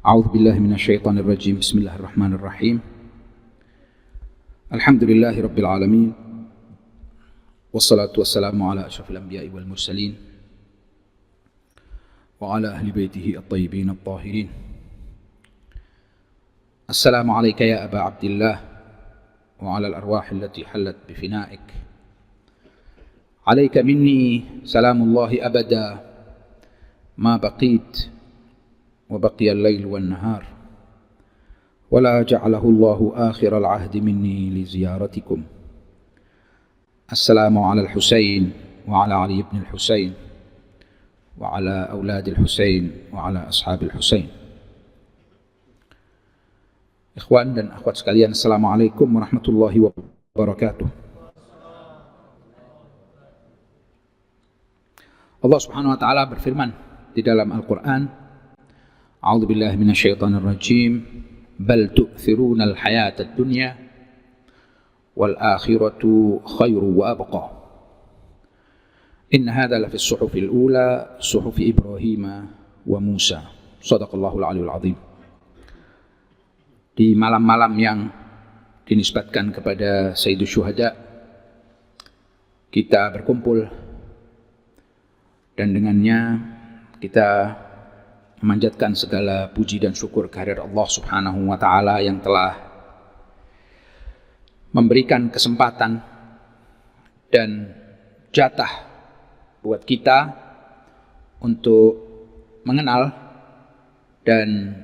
أعوذ بالله من الشيطان الرجيم. بسم الله الرحمن الرحيم. الحمد لله رب العالمين، والصلاة والسلام على أشرف الأنبياء والمرسلين وعلى أهل بيته الطيبين الطاهرين. السلام عليك يا أبا عبد الله وعلى الأرواح التي حلت بفنائك. عليك مني سلام الله أبدا ما بقيت وبقي الليل والنهار، ولا جعله الله آخر العهد مني لزيارتكم. السلام على الحسين وعلى علي بن الحسين وعلى أولاد الحسين وعلى أصحاب الحسين. Ikhwan dan akhwat sekalian, Assalamualaikum warahmatullahi wabarakatuh. Allah Subhanahu wa taala berfirman di dalam Al-Qur'an, A'udzu billahi minasyaitonir rajim, bal tu'thiruna al-hayata ad-dunya wal akhiratu khairu wa abqa. Inna hadza la fi as-suhufil ula, suhufi Ibrahim wa Musa. Shadaqallahul aliyul azim. Di malam-malam yang dinisbatkan kepada Sayyidus Syuhada, kita berkumpul dan dengannya kita memanjatkan segala puji dan syukur kehadirat Allah Subhanahu wa taala yang telah memberikan kesempatan dan jatah buat kita untuk mengenal dan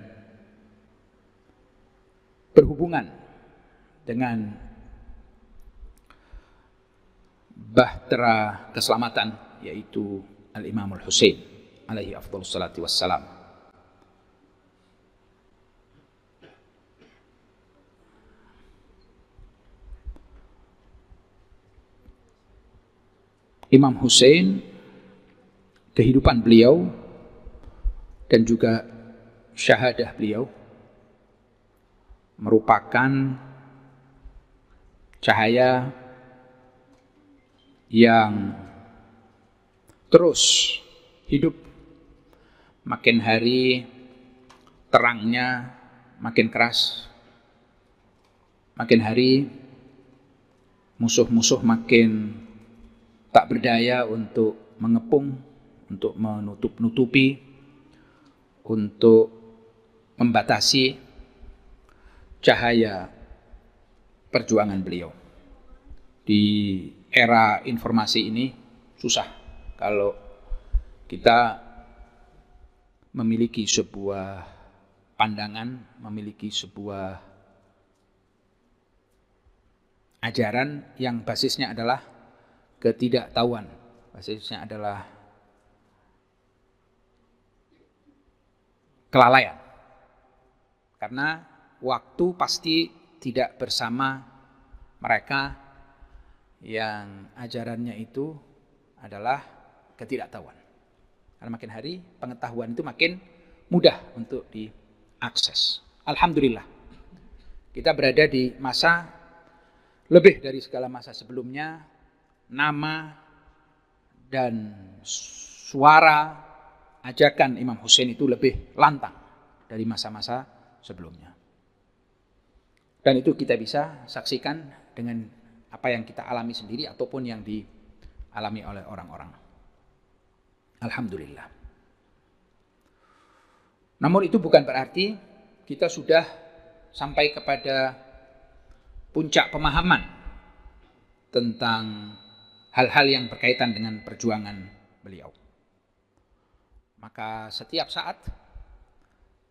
berhubungan dengan bahtera keselamatan, yaitu Al-Imam Al-Husain alaihi afdhalus salati wassalam. Imam Husain, kehidupan beliau dan juga syahadah beliau merupakan cahaya yang terus hidup, makin hari terangnya makin keras, makin hari musuh-musuh makin tak berdaya untuk mengepung, untuk menutup-nutupi, untuk membatasi cahaya perjuangan beliau. Di era informasi ini susah kalau kita memiliki sebuah pandangan, memiliki sebuah ajaran yang basisnya adalah ketidaktahuan, basisnya adalah kelalaian. Karena waktu pasti tidak bersama mereka yang ajarannya itu adalah ketidaktahuan. Karena makin hari pengetahuan itu makin mudah untuk diakses. Alhamdulillah, kita berada di masa lebih dari segala masa sebelumnya. Nama dan suara ajakan Imam Husain itu lebih lantang dari masa-masa sebelumnya. Dan itu kita bisa saksikan dengan apa yang kita alami sendiri ataupun yang dialami oleh orang-orang. Alhamdulillah. Namun itu bukan berarti kita sudah sampai kepada puncak pemahaman tentang hal-hal yang berkaitan dengan perjuangan beliau. Maka setiap saat,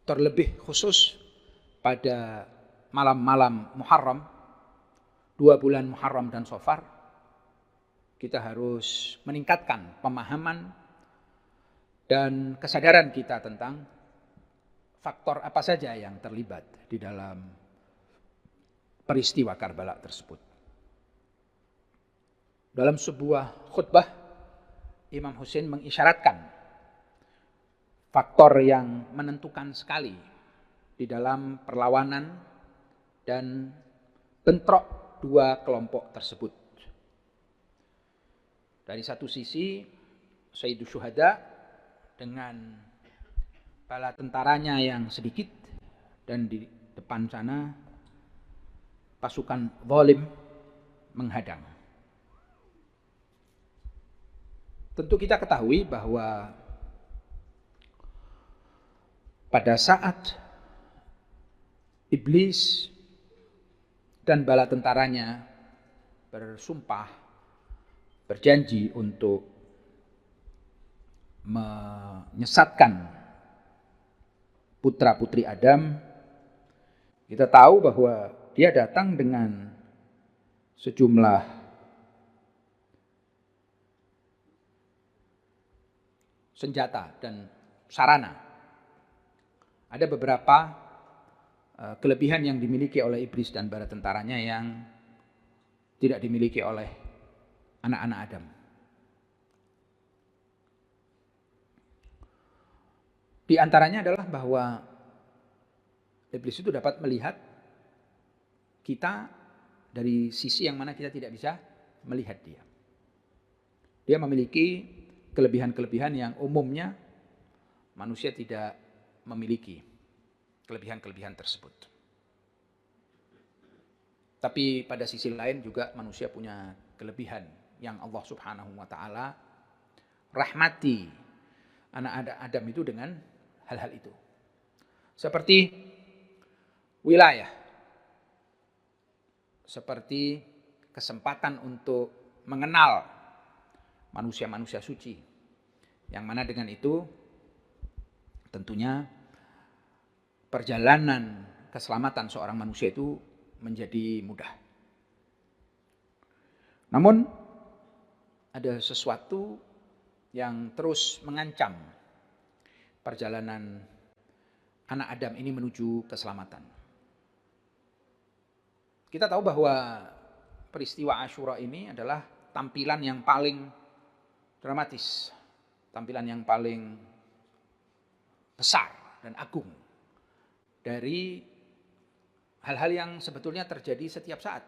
terlebih khusus pada malam-malam Muharram, 2 bulan Muharram dan Safar, kita harus meningkatkan pemahaman dan kesadaran kita tentang faktor apa saja yang terlibat di dalam peristiwa Karbala tersebut. Dalam sebuah khutbah, Imam Husain mengisyaratkan faktor yang menentukan sekali di dalam perlawanan dan bentrok dua kelompok tersebut. Dari satu sisi, Sayyidus Syuhada dengan bala tentaranya yang sedikit dan di depan sana pasukan zalim menghadang. Tentu kita ketahui bahwa pada saat iblis dan bala tentaranya bersumpah, berjanji untuk menyesatkan putra-putri Adam, kita tahu bahwa dia datang dengan sejumlah senjata dan sarana. Ada beberapa kelebihan yang dimiliki oleh iblis dan bala tentaranya yang tidak dimiliki oleh anak-anak Adam. Di antaranya adalah bahwa iblis itu dapat melihat kita dari sisi yang mana kita tidak bisa melihat dia. Dia memiliki kelebihan-kelebihan yang umumnya manusia tidak memiliki kelebihan-kelebihan tersebut. Tapi pada sisi lain juga manusia punya kelebihan yang Allah Subhanahu wa taala rahmati anak Adam itu dengan hal-hal itu. Seperti wilayah, seperti kesempatan untuk mengenal manusia-manusia suci, yang mana dengan itu tentunya perjalanan keselamatan seorang manusia itu menjadi mudah. Namun ada sesuatu yang terus mengancam perjalanan anak Adam ini menuju keselamatan. Kita tahu bahwa peristiwa Asyura ini adalah tampilan yang paling dramatis, tampilan yang paling besar dan agung dari hal-hal yang sebetulnya terjadi setiap saat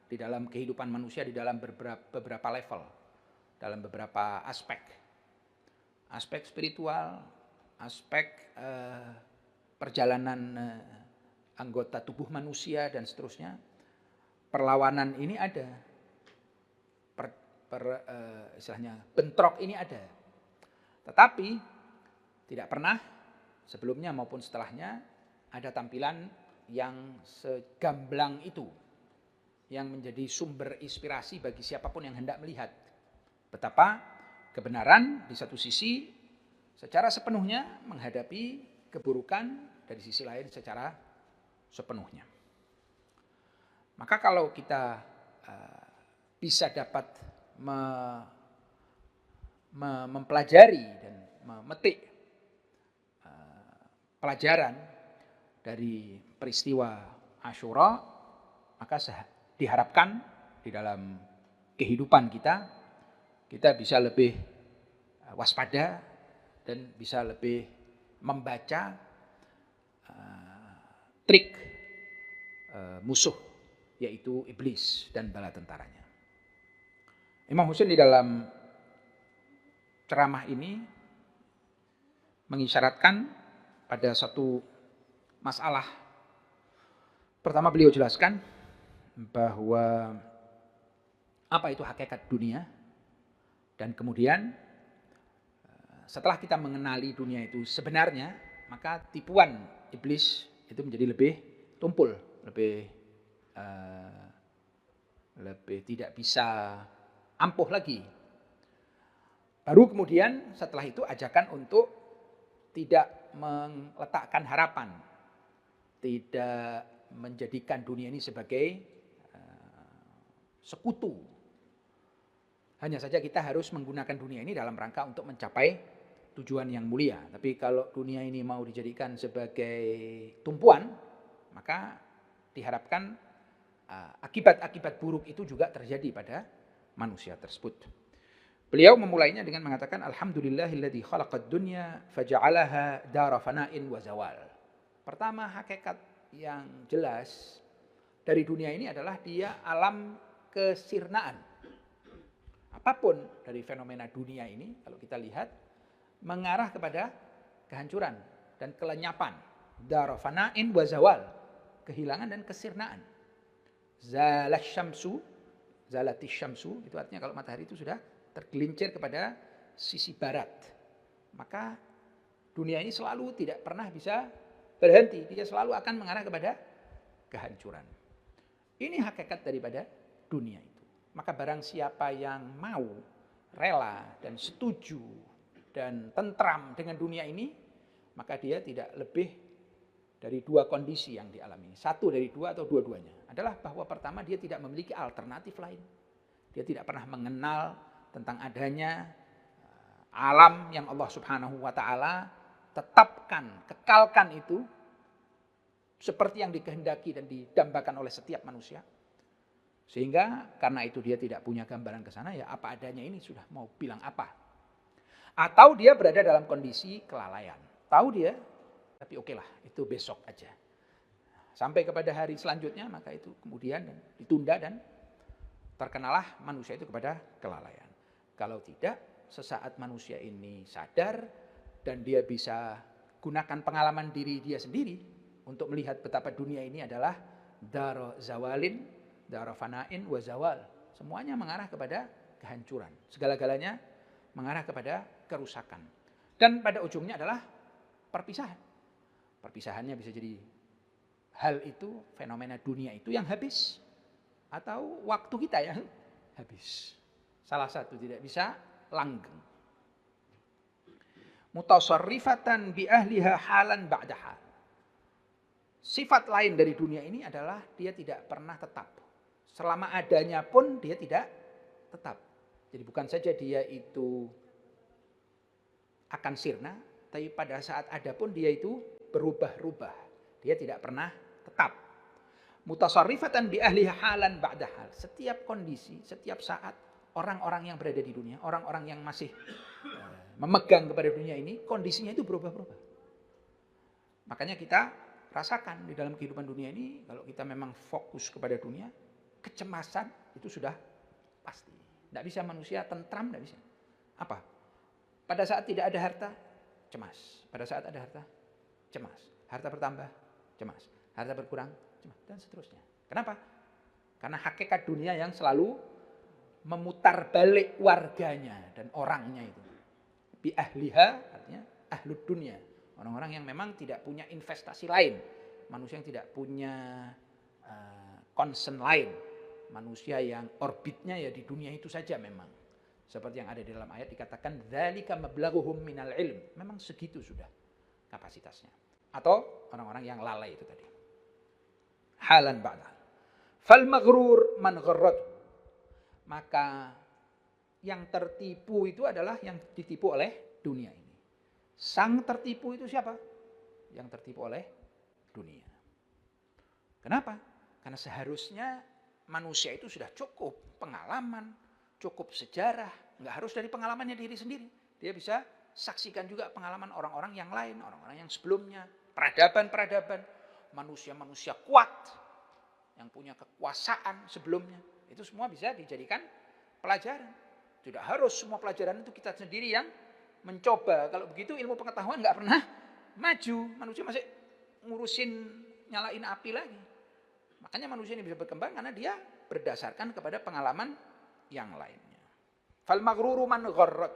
di dalam kehidupan manusia, di dalam beberapa level, dalam beberapa aspek spiritual, aspek perjalanan anggota tubuh manusia dan seterusnya. Perlawanan ini ada, istilahnya bentrok ini ada, tetapi tidak pernah sebelumnya maupun setelahnya ada tampilan yang segamblang itu, yang menjadi sumber inspirasi bagi siapapun yang hendak melihat betapa kebenaran di satu sisi secara sepenuhnya menghadapi keburukan dari sisi lain secara sepenuhnya. Maka kalau kita bisa dapat mempelajari dan memetik pelajaran dari peristiwa Asyura, maka diharapkan di dalam kehidupan kita bisa lebih waspada dan bisa lebih membaca trik musuh, yaitu iblis dan bala tentaranya. Imam Husain di dalam ceramah ini mengisyaratkan pada satu masalah. Pertama, beliau jelaskan bahwa apa itu hakikat dunia, dan kemudian setelah kita mengenali dunia itu sebenarnya, maka tipuan iblis itu menjadi lebih tumpul, lebih tidak bisa ampuh lagi. Baru kemudian setelah itu ajakan untuk tidak meletakkan harapan, tidak menjadikan dunia ini sebagai sekutu. Hanya saja kita harus menggunakan dunia ini dalam rangka untuk mencapai tujuan yang mulia. Tapi kalau dunia ini mau dijadikan sebagai tumpuan, maka diharapkan akibat-akibat buruk itu juga terjadi pada manusia tersebut. Beliau memulainya dengan mengatakan alhamdulillahilladzi khalaqad dunya faja'alaha dara fana'in wa zawal. Pertama, hakikat yang jelas dari dunia ini adalah dia alam kesirnaan. Apapun dari fenomena dunia ini, kalau kita lihat, mengarah kepada kehancuran dan kelenyapan. Dar fana'in wa zawal. Kehilangan dan kesirnaan. Zalash syamsu, zalatis syamsu, itu artinya kalau matahari itu sudah tergelincir kepada sisi barat. Maka dunia ini selalu tidak pernah bisa berhenti. Dia selalu akan mengarah kepada kehancuran. Ini hakikat daripada dunia itu. Maka barang siapa yang mau, rela dan setuju dan tentram dengan dunia ini, maka dia tidak lebih dari dua kondisi yang dialami. Satu dari dua atau dua-duanya. Adalah bahwa pertama dia tidak memiliki alternatif lain. Dia tidak pernah mengenal tentang adanya alam yang Allah Subhanahu wa taala tetapkan, kekalkan itu seperti yang dikehendaki dan didambakan oleh setiap manusia. Sehingga karena itu dia tidak punya gambaran ke sana, ya apa adanya ini sudah mau bilang apa. Atau dia berada dalam kondisi kelalaian. Tahu dia, tapi oke lah, itu besok aja. Sampai kepada hari selanjutnya, maka itu kemudian ditunda dan terkenalah manusia itu kepada kelalaian. Kalau tidak, sesaat manusia ini sadar dan dia bisa gunakan pengalaman diri dia sendiri untuk melihat betapa dunia ini adalah dar zawalin, dar fana'in wa zawal. Semuanya mengarah kepada kehancuran. Segala-galanya mengarah kepada kerusakan. Dan pada ujungnya adalah perpisahan. Perpisahannya bisa jadi hal itu, fenomena dunia itu yang habis. Atau waktu kita yang habis. Salah satu tidak bisa langgeng. Mutasarrifatan bi ahliha halan ba'da hal. Sifat lain dari dunia ini adalah dia tidak pernah tetap. Selama adanya pun dia tidak tetap. Jadi bukan saja dia itu akan sirna, tapi pada saat ada pun dia itu berubah-ubah. Dia tidak pernah tetap. Mutasarrifatan bi ahliha halan ba'da hal. Setiap kondisi, setiap saat orang-orang yang berada di dunia, orang-orang yang masih memegang kepada dunia ini, kondisinya itu berubah-ubah. Makanya kita rasakan di dalam kehidupan dunia ini, kalau kita memang fokus kepada dunia, kecemasan itu sudah pasti. Tidak bisa manusia tentram, tidak bisa. Apa? Pada saat tidak ada harta, cemas. Pada saat ada harta, cemas. Harta bertambah, cemas. Harta berkurang, cemas. Dan seterusnya. Kenapa? Karena hakikat dunia yang selalu memutar balik warganya dan orangnya itu. Bi ahliha, artinya ahlud dunia. Orang-orang yang memang tidak punya investasi lain. Manusia yang tidak punya concern lain. Manusia yang orbitnya ya di dunia itu saja memang. Seperti yang ada di dalam ayat dikatakan dzalika mablaghuhum minal ilm. Memang segitu sudah kapasitasnya. Atau orang-orang yang lalai itu tadi. Halan ba'da. Fal maghrur man gharrat. Maka yang tertipu itu adalah yang ditipu oleh dunia ini. Sang tertipu itu siapa? Yang tertipu oleh dunia. Kenapa? Karena seharusnya manusia itu sudah cukup pengalaman, cukup sejarah. Nggak harus dari pengalamannya diri sendiri. Dia bisa saksikan juga pengalaman orang-orang yang lain, orang-orang yang sebelumnya. Peradaban-peradaban, manusia-manusia kuat yang punya kekuasaan sebelumnya. Itu semua bisa dijadikan pelajaran. Tidak harus semua pelajaran itu kita sendiri yang mencoba. Kalau begitu ilmu pengetahuan nggak pernah maju. Manusia masih ngurusin nyalain api lagi. Makanya manusia ini bisa berkembang karena dia berdasarkan kepada pengalaman yang lainnya. Fal maghruru man gharrat.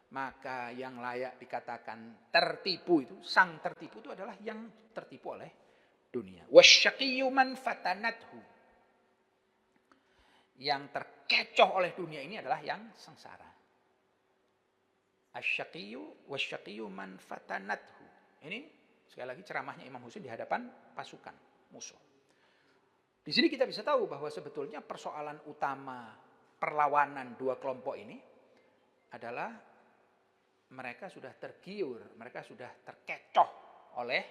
Maka yang layak dikatakan tertipu itu, sang tertipu itu adalah yang tertipu oleh dunia. Wasyaqiyyu man fatanathu. Yang terkecoh oleh dunia ini adalah yang sengsara. Asyaqiyyu wasyaqiyyu man fatanathu. Ini sekali lagi ceramahnya Imam Husain di hadapan pasukan musuh. Di sini kita bisa tahu bahwa sebetulnya persoalan utama perlawanan dua kelompok ini adalah mereka sudah tergiur, mereka sudah terkecoh oleh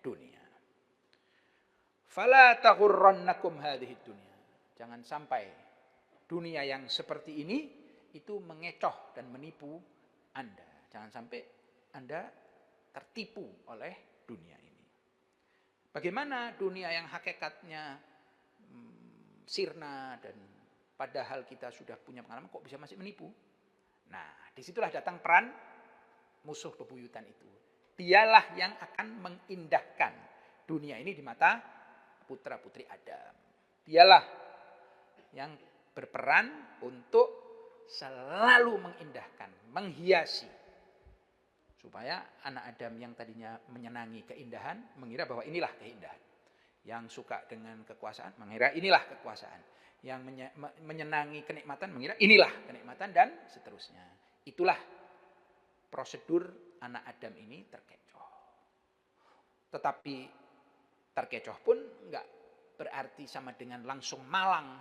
dunia. Fala taghurrannakum hadhihi dunya. Jangan sampai dunia yang seperti ini itu mengecoh dan menipu Anda. Jangan sampai Anda tertipu oleh dunia ini. Bagaimana dunia yang hakikatnya sirna dan padahal kita sudah punya pengalaman kok bisa masih menipu? Nah, disitulah datang peran musuh bebuyutan itu. Dialah yang akan mengindahkan dunia ini di mata putra-putri Adam. Dialah yang berperan untuk selalu mengindahkan, menghiasi. Supaya anak Adam yang tadinya menyenangi keindahan, mengira bahwa inilah keindahan. Yang suka dengan kekuasaan, mengira inilah kekuasaan. Yang menyenangi kenikmatan, mengira inilah kenikmatan, dan seterusnya. Itulah prosedur anak Adam ini terkecoh. Tetapi terkecoh pun enggak berarti sama dengan langsung malang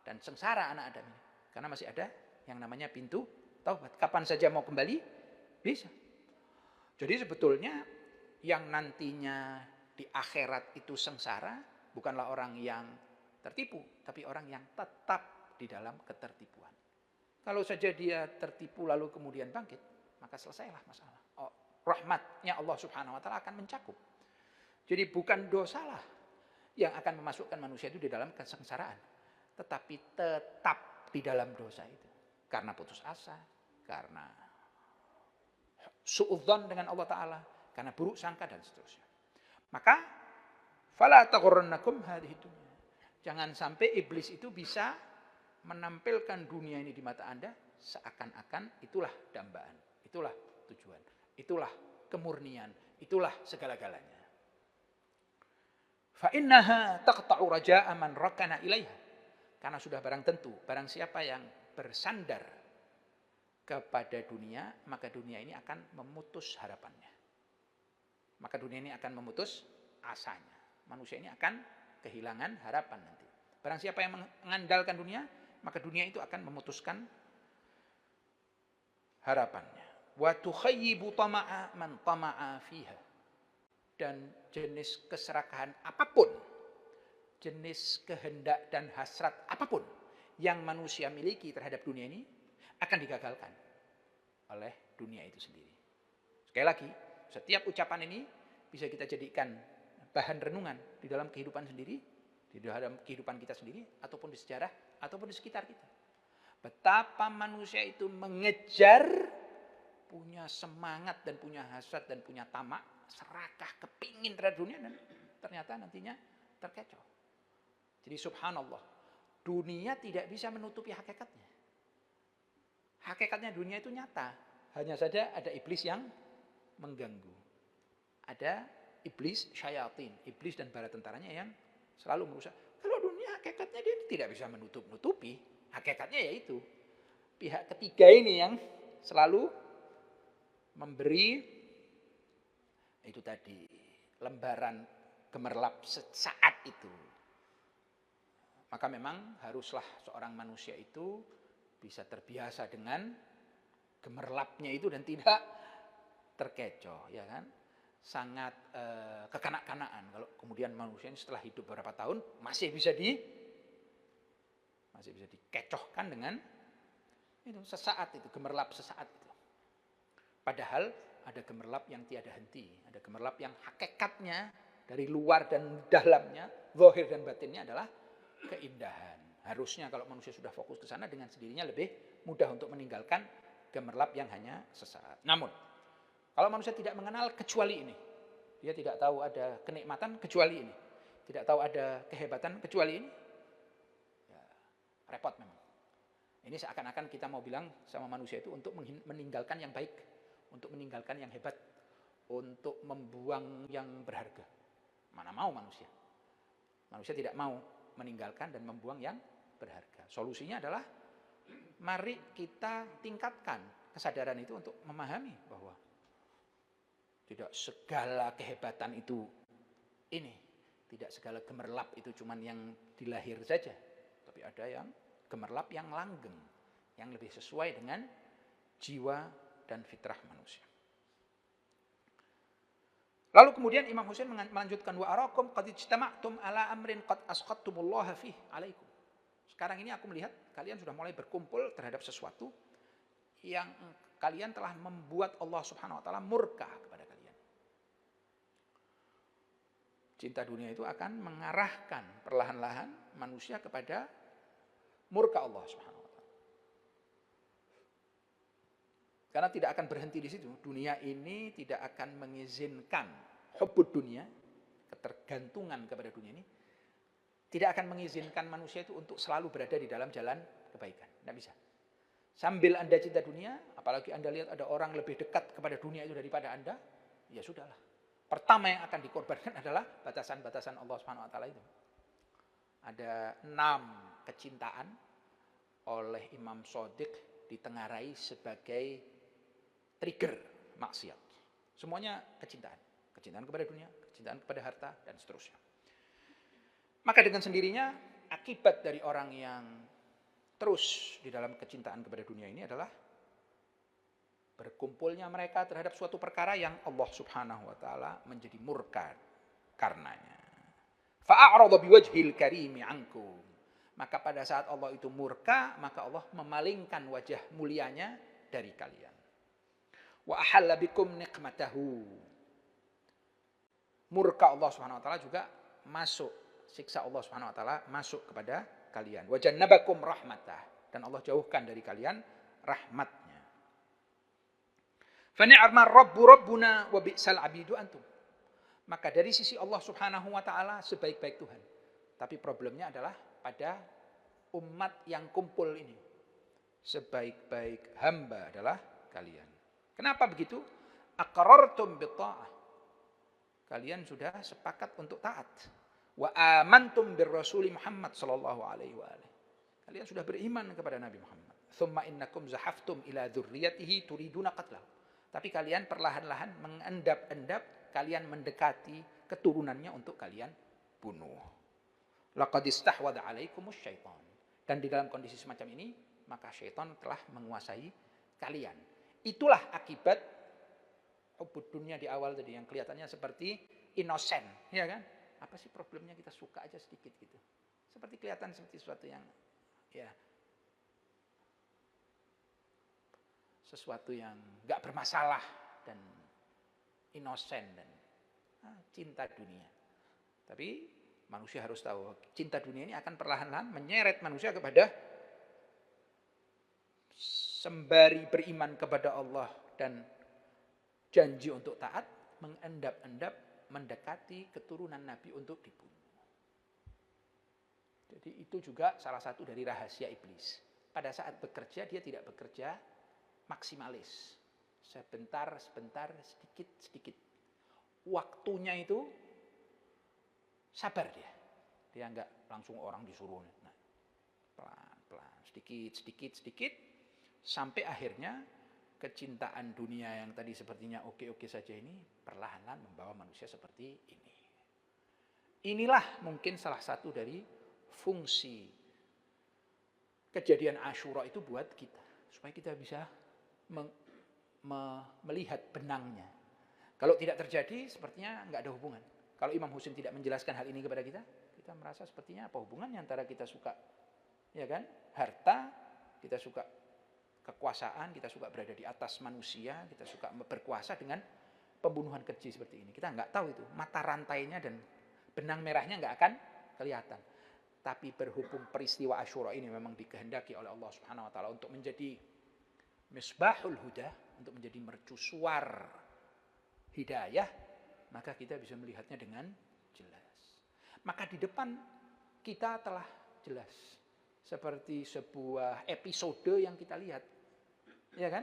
dan sengsara anak Adam ini. Karena masih ada yang namanya pintu taubat. Kapan saja mau kembali, bisa. Jadi sebetulnya yang nantinya di akhirat itu sengsara bukanlah orang yang tertipu, tapi orang yang tetap di dalam ketertipuan. Kalau saja dia tertipu lalu kemudian bangkit, maka selesailah masalah. Rahmatnya Allah Subhanahu wa taala akan mencakup. Jadi bukan dosalah yang akan memasukkan manusia itu di dalam kesengsaraan, tetapi tetap di dalam dosa itu. Karena putus asa, karena suudzon dengan Allah Ta'ala, karena buruk sangka dan seterusnya. Maka fala taghurrannakum hadhihi dunya. Jangan sampai iblis itu bisa menampilkan dunia ini di mata Anda seakan-akan itulah dambaan, itulah tujuan, itulah kemurnian, itulah segala-galanya. Fa innaha taqta'u raja'a man rakana ilaiha. Karena sudah barang tentu, barang siapa yang bersandar kepada dunia, maka dunia ini akan memutus harapannya. Maka dunia ini akan memutus asanya. Manusia ini akan kehilangan harapan nanti. Barang siapa yang mengandalkan dunia, maka dunia itu akan memutuskan harapannya. Wa tukhayyibu tama'a man tama'a fiha. Dan jenis keserakahan apapun, jenis kehendak dan hasrat apapun yang manusia miliki terhadap dunia ini akan digagalkan oleh dunia itu sendiri. Sekali lagi, setiap ucapan ini bisa kita jadikan bahan renungan di dalam kehidupan sendiri, di dalam kehidupan kita sendiri, ataupun di sejarah, ataupun di sekitar kita. Betapa manusia itu mengejar, punya semangat dan punya hasrat dan punya tamak, serakah, kepingin terhadap dunia, dan ternyata nantinya terkecoh. Jadi subhanallah, dunia tidak bisa menutupi hakikatnya. Hakikatnya dunia itu nyata. Hanya saja ada iblis yang mengganggu. Ada iblis syayatin, iblis dan bala tentaranya yang selalu merusak. Kalau dunia hakikatnya dia tidak bisa menutup-nutupi. Hakikatnya yaitu pihak ketiga ini yang selalu memberi itu tadi lembaran gemerlap sesaat itu. Maka memang haruslah seorang manusia itu bisa terbiasa dengan gemerlapnya itu dan tidak terkecoh, ya kan? Sangat kekanak-kanakan kalau kemudian manusia ini setelah hidup beberapa tahun masih bisa dikecohkan dengan itu sesaat itu, gemerlap sesaat itu. Padahal ada gemerlap yang tiada henti, ada gemerlap yang hakikatnya dari luar dan dalamnya, zahir dan batinnya adalah keindahan. Harusnya kalau manusia sudah fokus ke sana, dengan sendirinya lebih mudah untuk meninggalkan gemerlap yang hanya sesaat. Namun, kalau manusia tidak mengenal kecuali ini, dia tidak tahu ada kenikmatan kecuali ini, tidak tahu ada kehebatan kecuali ini, ya, repot memang. Ini seakan-akan kita mau bilang sama manusia itu untuk meninggalkan yang baik, untuk meninggalkan yang hebat, untuk membuang yang berharga. Mana mau manusia? Manusia tidak mau meninggalkan dan membuang yang berharga. Solusinya adalah mari kita tingkatkan kesadaran itu untuk memahami bahwa tidak segala kehebatan itu ini, tidak segala gemerlap itu cuman yang dilahir saja, tapi ada yang gemerlap yang langgeng, yang lebih sesuai dengan jiwa dan fitrah manusia. Lalu kemudian Imam Husain melanjutkan wa arakum qad ijtama'tum ala amrin qad asqattumullaha fih alaikum. Sekarang ini aku melihat kalian sudah mulai berkumpul terhadap sesuatu yang kalian telah membuat Allah Subhanahu wa taala murka kepada kalian. Cinta dunia itu akan mengarahkan perlahan-lahan manusia kepada murka Allah Subhanahu wa taala. Karena tidak akan berhenti di situ. Dunia ini tidak akan mengizinkan hubbud dunia, ketergantungan kepada dunia ini, tidak akan mengizinkan manusia itu untuk selalu berada di dalam jalan kebaikan. Tidak bisa. Sambil Anda cinta dunia, apalagi Anda lihat ada orang lebih dekat kepada dunia itu daripada Anda, ya sudahlah. Pertama yang akan dikorbankan adalah batasan-batasan Allah Subhanahu wa taala itu. Ada 6 kecintaan oleh Imam Shadiq ditengarai sebagai trigger maksiat. Semuanya kecintaan. Kecintaan kepada dunia, kecintaan kepada harta, dan seterusnya. Maka dengan sendirinya, akibat dari orang yang terus di dalam kecintaan kepada dunia ini adalah berkumpulnya mereka terhadap suatu perkara yang Allah Subhanahu wa taala menjadi murka karenanya. Fa'arada biwajhil karimi ankum. Maka pada saat Allah itu murka, maka Allah memalingkan wajah mulianya dari kalian. Wa ahalla bikum nikmatahu. Murka Allah Subhanahu wa taala juga masuk, siksa Allah Subhanahu wa taala masuk kepada kalian. Wa jannabakum rahmatah, dan Allah jauhkan dari kalian rahmatnya. Fa ni'mal rabbu rabbuna wa bi'sal abidu antum. Maka dari sisi Allah Subhanahu wa taala sebaik-baik Tuhan. Tapi problemnya adalah pada umat yang kumpul ini. Sebaik-baik hamba adalah kalian. Kenapa begitu? Aqrartum bitta'ah. Kalian sudah sepakat untuk taat. Wa amantum birrasuli Muhammad sallallahu alaihi wa alihi. Kalian sudah beriman kepada Nabi Muhammad. Thumma innakum zahaftum ila dzurriyyatihi turiduna qatlahu. Tapi kalian perlahan-lahan mengendap-endap, kalian mendekati keturunannya untuk kalian bunuh. Laqad istahwadha 'alaikumus syaitan. Dan di dalam kondisi semacam ini, maka syaitan telah menguasai kalian. Itulah akibat hubbud dunia di awal tadi yang kelihatannya seperti innocent, ya kan? Apa sih problemnya, kita suka aja sedikit gitu. Seperti kelihatan seperti sesuatu yang sesuatu yang enggak bermasalah dan innocent dan cinta dunia. Tapi manusia harus tahu, cinta dunia ini akan perlahan-lahan menyeret manusia kepada sembari beriman kepada Allah dan janji untuk taat, mengendap-endap mendekati keturunan Nabi untuk dibunuh. Jadi itu juga salah satu dari rahasia iblis. Pada saat bekerja, dia tidak bekerja maksimalis. Sebentar, sedikit. Waktunya itu sabar dia. Dia enggak langsung orang disuruh. Nah, pelan-pelan, sedikit. Sampai akhirnya kecintaan dunia yang tadi sepertinya oke-oke saja ini perlahan-lahan membawa manusia seperti ini. Inilah mungkin salah satu dari fungsi kejadian Asyura itu buat kita. Supaya kita bisa melihat benangnya. Kalau tidak terjadi sepertinya nggak ada hubungan. Kalau Imam Husain tidak menjelaskan hal ini kepada kita, kita merasa sepertinya apa hubungannya antara kita suka, ya kan, harta, kita suka kekuasaan, kita suka berada di atas manusia, kita suka berkuasa dengan pembunuhan keji seperti ini. Kita nggak tahu itu, mata rantainya dan benang merahnya nggak akan kelihatan. Tapi berhubung peristiwa Asyura ini memang dikehendaki oleh Allah Subhanahu wa taala untuk menjadi misbahul huda, untuk menjadi mercusuar hidayah, maka kita bisa melihatnya dengan jelas. Maka di depan kita telah jelas. Seperti sebuah episode yang kita lihat. Ya kan?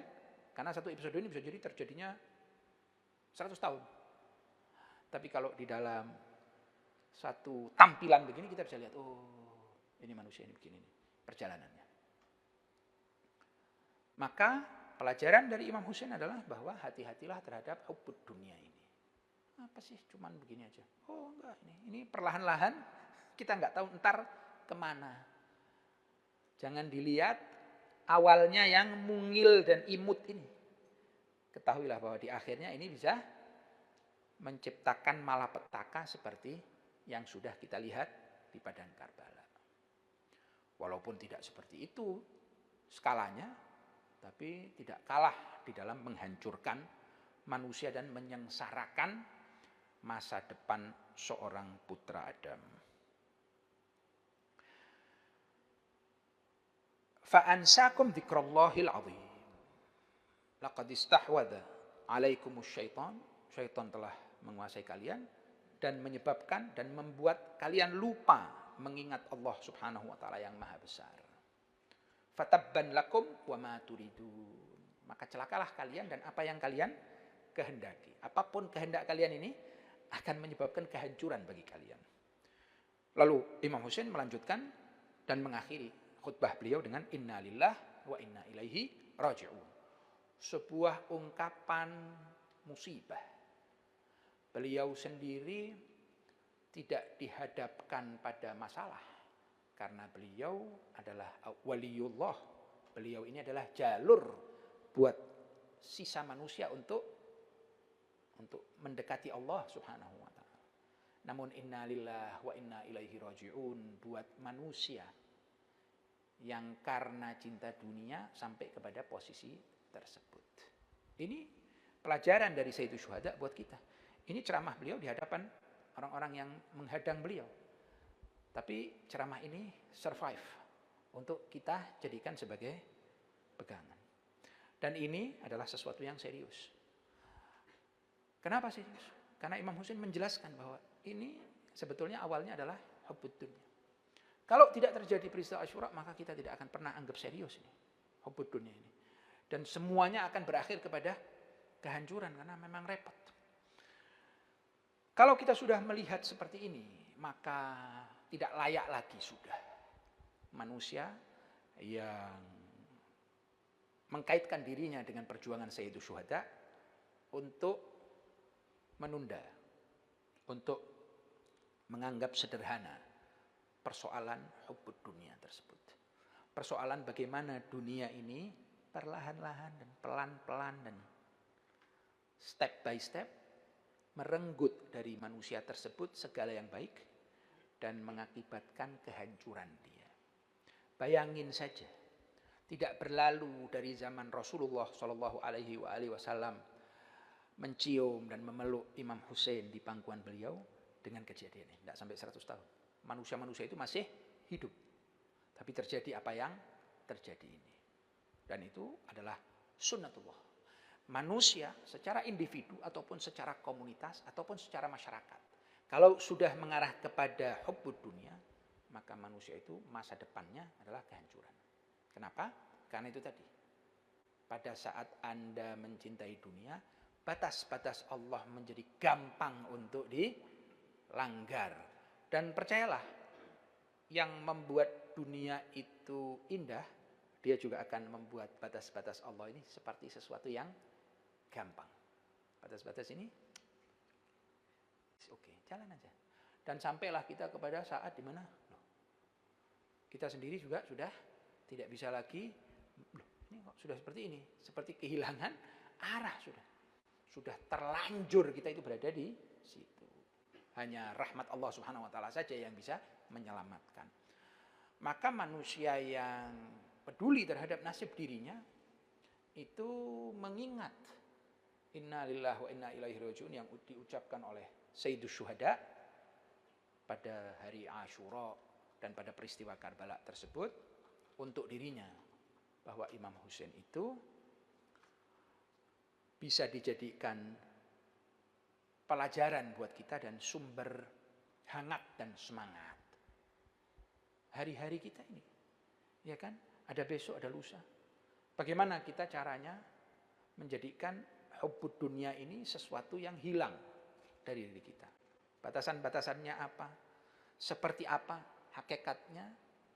Karena satu episode ini bisa jadi terjadinya 100 tahun. Tapi kalau di dalam satu tampilan begini kita bisa lihat, oh ini manusia ini begini nih, perjalanannya. Maka pelajaran dari Imam Husain adalah bahwa hati-hatilah terhadap hubbud dunia ini. Apa sih cuman begini aja? Oh enggak, ini perlahan-lahan kita enggak tahu entar kemana. Jangan dilihat awalnya yang mungil dan imut ini. Ketahuilah bahwa di akhirnya ini bisa menciptakan malapetaka seperti yang sudah kita lihat di Padang Karbala. Walaupun tidak seperti itu skalanya, tapi tidak kalah di dalam menghancurkan manusia dan menyengsarakan masa depan seorang putra Adam. Fa'ansakum dzikrallahil azim. laqad istahwadha 'alaikumus syaitan, syaitan telah menguasai kalian dan menyebabkan dan membuat kalian lupa mengingat Allah Subhanahu wa taala yang maha besar. Fatabban lakum wa ma turidun. Maka celakalah kalian dan apa yang kalian kehendaki. Apapun kehendak kalian ini akan menyebabkan kehancuran bagi kalian. Lalu Imam Husain melanjutkan dan mengakhiri khutbah beliau dengan inna lillah wa inna ilaihi raji'un. Sebuah ungkapan musibah. Beliau sendiri tidak dihadapkan pada masalah karena beliau adalah waliullah. Beliau ini adalah jalur buat sisa manusia untuk mendekati Allah Subhanahu wa taala. Namun inna lillah wa inna ilaihi raji'un buat manusia yang karena cinta dunia sampai kepada posisi tersebut. Ini pelajaran dari Sayyidus Syuhada buat kita. Ini ceramah beliau di hadapan orang-orang yang menghadang beliau. Tapi ceramah ini survive untuk kita jadikan sebagai pegangan. Dan ini adalah sesuatu yang serius. Kenapa serius? Karena Imam Husain menjelaskan bahwa ini sebetulnya awalnya adalah hubbud dunya. Kalau tidak terjadi peristiwa Asyura, maka kita tidak akan pernah anggap serius ini hubbud dunya ini. Dan semuanya akan berakhir kepada kehancuran karena memang repot. Kalau kita sudah melihat seperti ini, maka tidak layak lagi sudah manusia yang mengkaitkan dirinya dengan perjuangan Sayyidus Syuhada untuk menunda, untuk menganggap sederhana persoalan hubbud dunia tersebut. Persoalan bagaimana dunia ini perlahan-lahan dan pelan-pelan dan step by step merenggut dari manusia tersebut segala yang baik dan mengakibatkan kehancuran dia. Bayangin saja, tidak berlalu dari zaman Rasulullah Shallallahu Alaihi Wasallam mencium dan memeluk Imam Husain di pangkuan beliau dengan kejadian ini. Tidak sampai 100 tahun. Manusia-manusia itu masih hidup. Tapi terjadi apa yang terjadi ini. Dan itu adalah sunnatullah. Manusia secara individu ataupun secara komunitas ataupun secara masyarakat. Kalau sudah mengarah kepada hubbud dunia, maka manusia itu masa depannya adalah kehancuran. Kenapa? Karena itu tadi. Pada saat Anda mencintai dunia, batas-batas Allah menjadi gampang untuk dilanggar. Dan percayalah, yang membuat dunia itu indah, dia juga akan membuat batas-batas Allah ini seperti sesuatu yang gampang. Batas-batas ini oke, jalan aja. Dan sampailah kita kepada saat di mana kita sendiri juga sudah tidak bisa lagi, ini kok sudah seperti ini, seperti kehilangan arah sudah. Sudah terlanjur kita itu berada di situ. Hanya rahmat Allah Subhanahu wa taala saja yang bisa menyelamatkan. Maka manusia yang peduli terhadap nasib dirinya itu mengingat inna lillahi wa inna ilaihi raji'un yang diucapkan oleh Sayyidus Syuhada pada hari Asyura dan pada peristiwa Karbala tersebut untuk dirinya, bahwa Imam Husain itu bisa dijadikan pelajaran buat kita dan sumber hangat dan semangat hari-hari kita ini, ya kan? Ada besok, ada lusa. Bagaimana kita caranya menjadikan hubbud dunia ini sesuatu yang hilang dari diri kita? Batasan-batasannya apa? Seperti apa hakikatnya?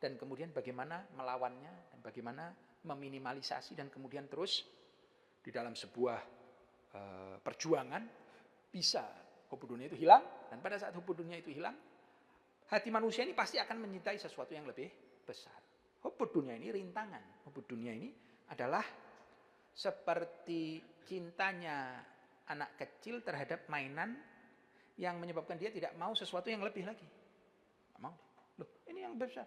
Dan kemudian bagaimana melawannya? Dan bagaimana meminimalisasi dan kemudian terus di dalam sebuah perjuangan bisa hubbud dunia itu hilang. Dan pada saat hubbud dunia itu hilang, hati manusia ini pasti akan mencintai sesuatu yang lebih besar. Hubbud dunia ini rintangan. Hubbud dunia ini adalah seperti cintanya anak kecil terhadap mainan yang menyebabkan dia tidak mau sesuatu yang lebih lagi. Tidak mau. Loh, ini yang besar.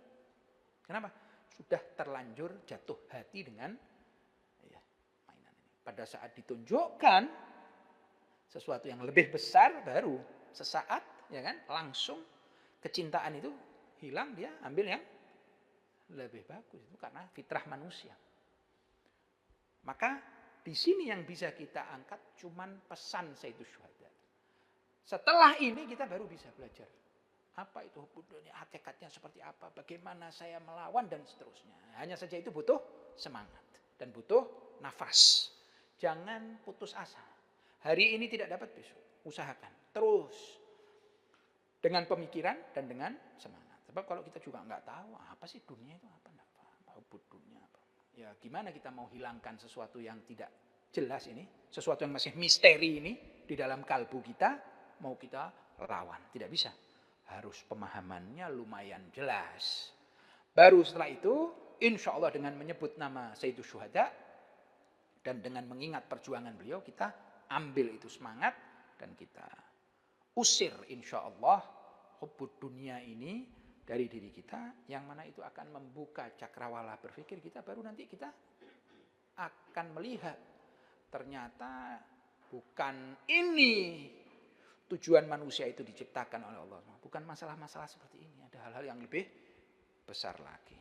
Kenapa? Sudah terlanjur jatuh hati dengan mainan ini. Pada saat ditunjukkan sesuatu yang lebih besar, baru sesaat, ya kan, langsung kecintaan itu hilang, dia ambil yang lebih bagus. Itu karena fitrah manusia. Maka di sini yang bisa kita angkat cuman pesan Sayyidus Syuhada. Setelah ini kita baru bisa belajar. Apa itu hubbud dunya, hakikatnya seperti apa, bagaimana saya melawan dan seterusnya. Hanya saja itu butuh semangat dan butuh nafas. Jangan putus asa. Hari ini tidak dapat besok, usahakan terus dengan pemikiran dan dengan semangat. Sebab kalau kita juga nggak tahu apa sih dunia itu apa, nggak paham hubbud dunya apa. Ya gimana kita mau hilangkan sesuatu yang tidak jelas ini, sesuatu yang masih misteri ini di dalam kalbu kita, mau kita lawan, tidak bisa. Harus pemahamannya lumayan jelas. Baru setelah itu, insya Allah dengan menyebut nama Sayyidus Syuhada dan dengan mengingat perjuangan beliau, kita ambil itu semangat dan kita usir insya Allah hubbud dunia ini dari diri kita, yang mana itu akan membuka cakrawala berpikir kita, baru nanti kita akan melihat ternyata bukan ini tujuan manusia itu diciptakan oleh Allah. Bukan masalah-masalah seperti ini. Ada hal-hal yang lebih besar lagi.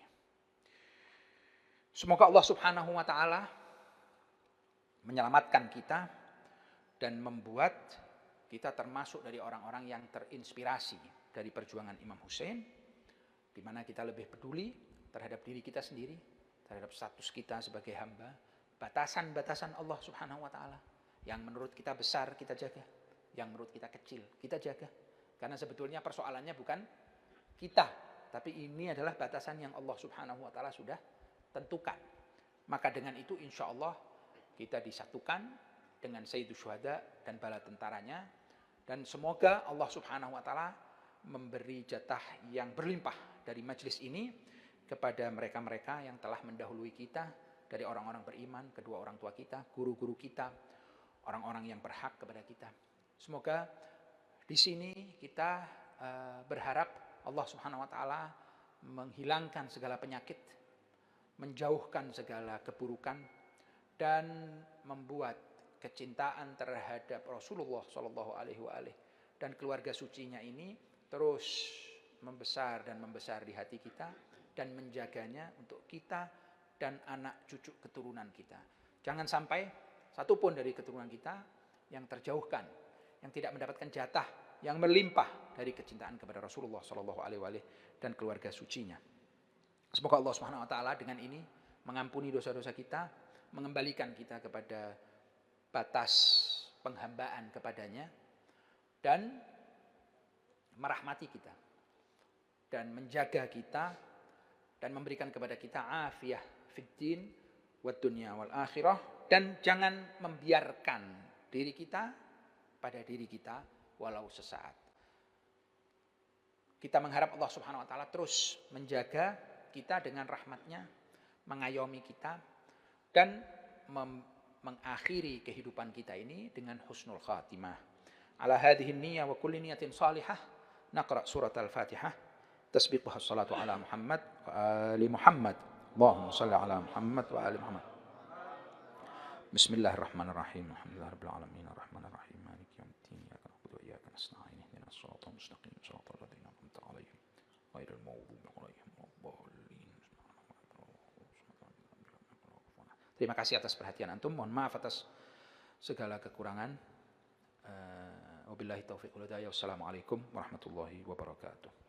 Semoga Allah Subhanahu wa ta'ala menyelamatkan kita dan membuat kita termasuk dari orang-orang yang terinspirasi dari perjuangan Imam Hussein, di mana kita lebih peduli terhadap diri kita sendiri, terhadap status kita sebagai hamba, batasan-batasan Allah Subhanahu wa ta'ala yang menurut kita besar kita jaga, yang menurut kita kecil kita jaga. Karena sebetulnya persoalannya bukan kita, tapi ini adalah batasan yang Allah Subhanahu wa ta'ala sudah tentukan. Maka dengan itu insya Allah kita disatukan dengan Sayyidus Syuhada dan bala tentaranya, dan semoga Allah Subhanahu wa ta'ala memberi jatah yang berlimpah dari majelis ini kepada mereka-mereka yang telah mendahului kita, dari orang-orang beriman, kedua orang tua kita, guru-guru kita, orang-orang yang berhak kepada kita. Semoga di sini kita berharap Allah Subhanahu wa ta'ala menghilangkan segala penyakit, menjauhkan segala keburukan, dan membuat kecintaan terhadap Rasulullah Shallallahu Alaihi Wasallam dan keluarga sucinya ini terus membesar dan membesar di hati kita, dan menjaganya untuk kita dan anak cucu keturunan kita. Jangan sampai satupun dari keturunan kita yang terjauhkan, yang tidak mendapatkan jatah yang melimpah dari kecintaan kepada Rasulullah Shallallahu Alaihi Wasallam dan keluarga sucinya. Semoga Allah Subhanahu Wa Taala dengan ini mengampuni dosa-dosa kita, mengembalikan kita kepada batas penghambaan kepadanya, dan merahmati kita, dan menjaga kita, dan memberikan kepada kita afiyah fid din wad dunya wal akhirah, dan jangan membiarkan diri kita pada diri kita walau sesaat. Kita mengharap Allah Subhanahu wa ta'ala terus menjaga kita dengan rahmatnya, mengayomi kita, dan mengakhiri kehidupan kita ini dengan husnul khatimah. Ala hadhihi niyyah wa kulli niyatin salihah naqra surat al-Fatihah tasbiquha salatu ala Muhammad wa ali Muhammad. Allahumma shalli ala Muhammad wa ali Muhammad. Bismillahirrahmanirrahim. Alhamdulillahirabbil alamin arrahmanir rahim maliki yaumiddin iyyaka na'budu wa iyyaka nasta'in ihdinas siratal mustaqim siratal ladzina an'amta 'alaihim ghairil maghdubi 'alaihim waladdallin. Terima kasih atas perhatian antum. Mohon maaf atas segala kekurangan. Wabillahi taufiq wal hidayah. Wassalamualaikum warahmatullahi wabarakatuh.